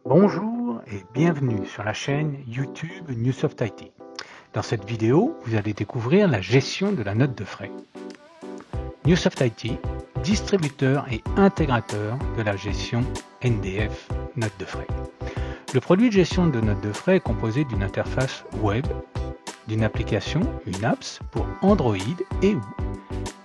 Bonjour et bienvenue sur la chaîne YouTube Newsoft IT. Dans cette vidéo, vous allez découvrir la gestion de la note de frais. Newsoft IT, distributeur et intégrateur de la gestion NDF note de frais. Le produit de gestion de note de frais est composé d'une interface web, d'une application, une apps pour Android et ou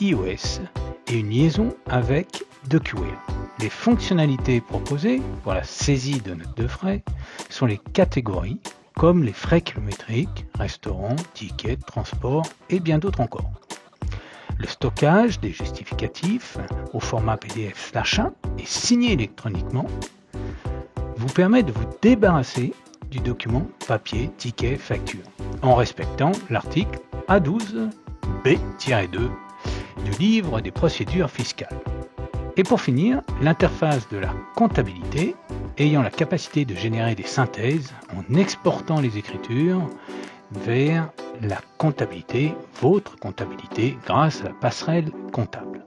iOS et une liaison avec DocuWare. Les fonctionnalités proposées pour la saisie de notes de frais sont les catégories comme les frais kilométriques, restaurants, tickets, transport et bien d'autres encore. Le stockage des justificatifs au format PDF/1 et signé électroniquement vous permet de vous débarrasser du document papier, ticket, facture en respectant l'article A12B-2 du livre des procédures fiscales. Et pour finir, l'interface de la comptabilité ayant la capacité de générer des synthèses en exportant les écritures vers la comptabilité, votre comptabilité, grâce à la passerelle comptable.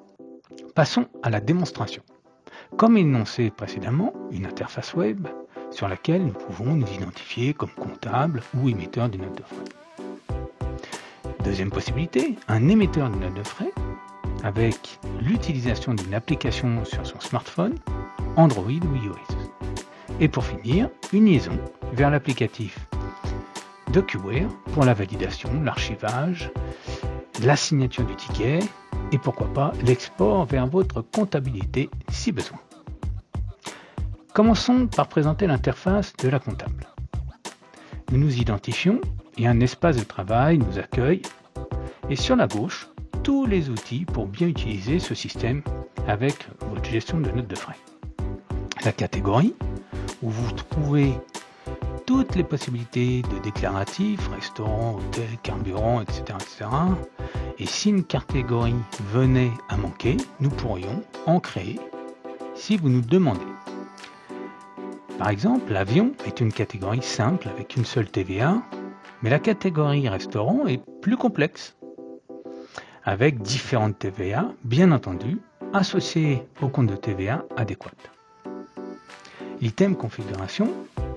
Passons à la démonstration. Comme énoncé précédemment, une interface web sur laquelle nous pouvons nous identifier comme comptable ou émetteur de notes de frais. Deuxième possibilité, un émetteur de notes de frais avec l'utilisation d'une application sur son smartphone, Android ou iOS. Et pour finir, une liaison vers l'applicatif DocuWare pour la validation, l'archivage, la signature du ticket et pourquoi pas l'export vers votre comptabilité si besoin. Commençons par présenter l'interface de la comptable. Nous nous identifions et un espace de travail nous accueille et sur la gauche, tous les outils pour bien utiliser ce système avec votre gestion de notes de frais. La catégorie, où vous trouvez toutes les possibilités de déclaratifs, restaurants, hôtels, carburant, etc., etc. Et si une catégorie venait à manquer, nous pourrions en créer si vous nous demandez. Par exemple, l'avion est une catégorie simple avec une seule TVA, mais la catégorie restaurant est plus complexe, avec différentes TVA, bien entendu, associées au compte de TVA adéquat. L'item configuration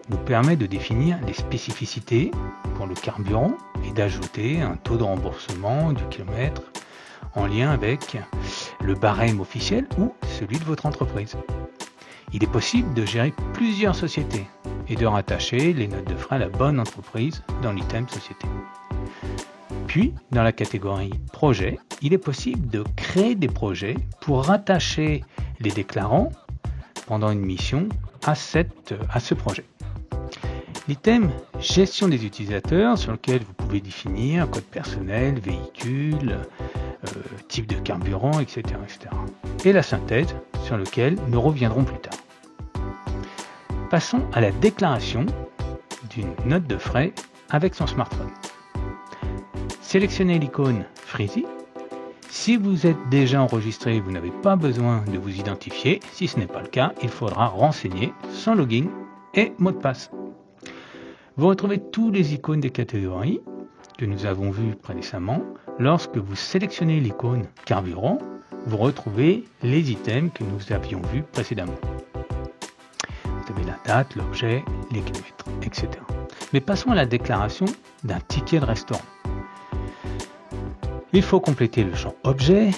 nous permet de définir les spécificités pour le carburant et d'ajouter un taux de remboursement du kilomètre en lien avec le barème officiel ou celui de votre entreprise. Il est possible de gérer plusieurs sociétés et de rattacher les notes de frais à la bonne entreprise dans l'item société. Puis, dans la catégorie projet, il est possible de créer des projets pour rattacher les déclarants pendant une mission à ce projet. L'item gestion des utilisateurs sur lequel vous pouvez définir code personnel, véhicule, type de carburant, etc., etc. Et la synthèse sur lequel nous reviendrons plus tard. Passons à la déclaration d'une note de frais avec son smartphone. Sélectionnez l'icône Freezy. Si vous êtes déjà enregistré, vous n'avez pas besoin de vous identifier. Si ce n'est pas le cas, il faudra renseigner son login et mot de passe. Vous retrouvez tous les icônes des catégories que nous avons vues précédemment. Lorsque vous sélectionnez l'icône carburant, vous retrouvez les items que nous avions vus précédemment. Vous avez la date, l'objet, les kilomètres, etc. Mais passons à la déclaration d'un ticket de restaurant. Il faut compléter le champ objet,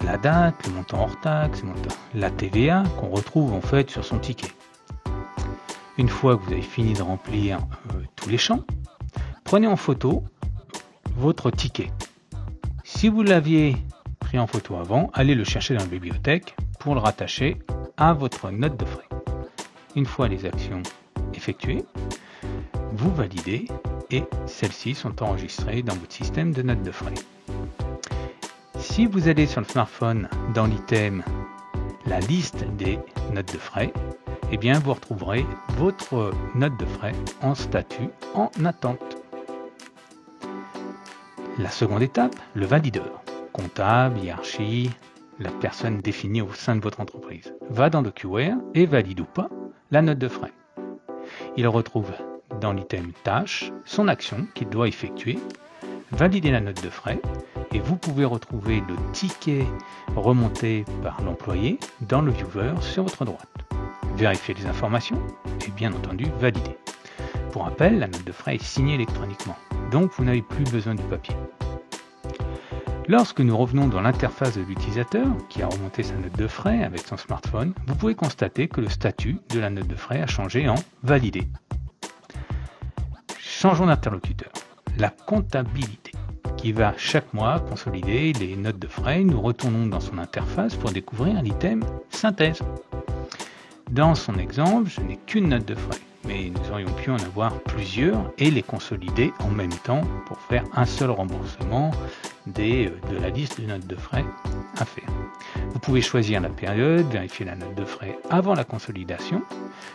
la date, le montant hors taxe, la TVA qu'on retrouve en fait sur son ticket. Une fois que vous avez fini de remplir tous les champs, prenez en photo votre ticket. Si vous l'aviez pris en photo avant, allez le chercher dans la bibliothèque pour le rattacher à votre note de frais. Une fois les actions effectuées, vous validez et celles-ci sont enregistrées dans votre système de notes de frais. Si vous allez sur le smartphone dans l'item la liste des notes de frais, eh bien vous retrouverez votre note de frais en statut en attente. La seconde étape, le valideur, comptable, hiérarchie, la personne définie au sein de votre entreprise, va dans DocuWare et valide ou pas la note de frais. Il retrouve dans l'item tâche son action qu'il doit effectuer, valider la note de frais et vous pouvez retrouver le ticket remonté par l'employé dans le viewer sur votre droite. vérifier les informations et bien entendu valider. Pour rappel, la note de frais est signée électroniquement, donc vous n'avez plus besoin du papier. Lorsque nous revenons dans l'interface de l'utilisateur qui a remonté sa note de frais avec son smartphone, vous pouvez constater que le statut de la note de frais a changé en validé. Changeons d'interlocuteur. La comptabilité qui va chaque mois consolider les notes de frais. Nous retournons dans son interface pour découvrir l'item synthèse. Dans son exemple, je n'ai qu'une note de frais, mais nous aurions pu en avoir plusieurs et les consolider en même temps pour faire un seul remboursement de la liste de notes de frais à faire. Vous pouvez choisir la période, vérifier la note de frais avant la consolidation.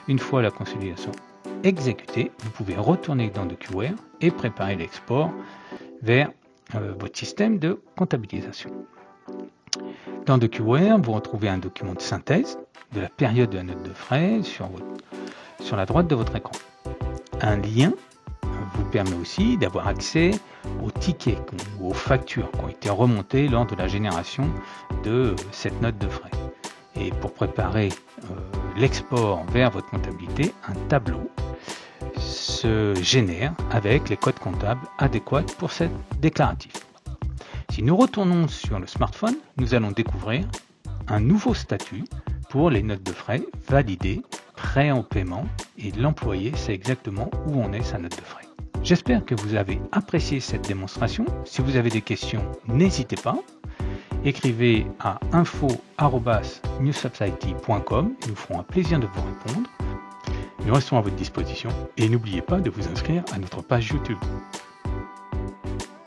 Une fois la consolidation exécutée, vous pouvez retourner dans DocuWare et préparer l'export vers votre système de comptabilisation. Dans DocuWare, vous retrouvez un document de synthèse de la période de la note de frais sur la droite de votre écran. Un lien vous permet aussi d'avoir accès aux tickets ou aux factures qui ont été remontées lors de la génération de cette note de frais. Et pour préparer l'export vers votre comptabilité, un tableau se génère avec les codes comptables adéquats pour cette déclaratif. Si nous retournons sur le smartphone, nous allons découvrir un nouveau statut pour les notes de frais validées, prêts en paiement, et l'employé sait exactement où en est sa note de frais. J'espère que vous avez apprécié cette démonstration. Si vous avez des questions, n'hésitez pas. Écrivez à info@newsoftit.com et nous ferons un plaisir de vous répondre. Nous restons à votre disposition et n'oubliez pas de vous inscrire à notre page YouTube.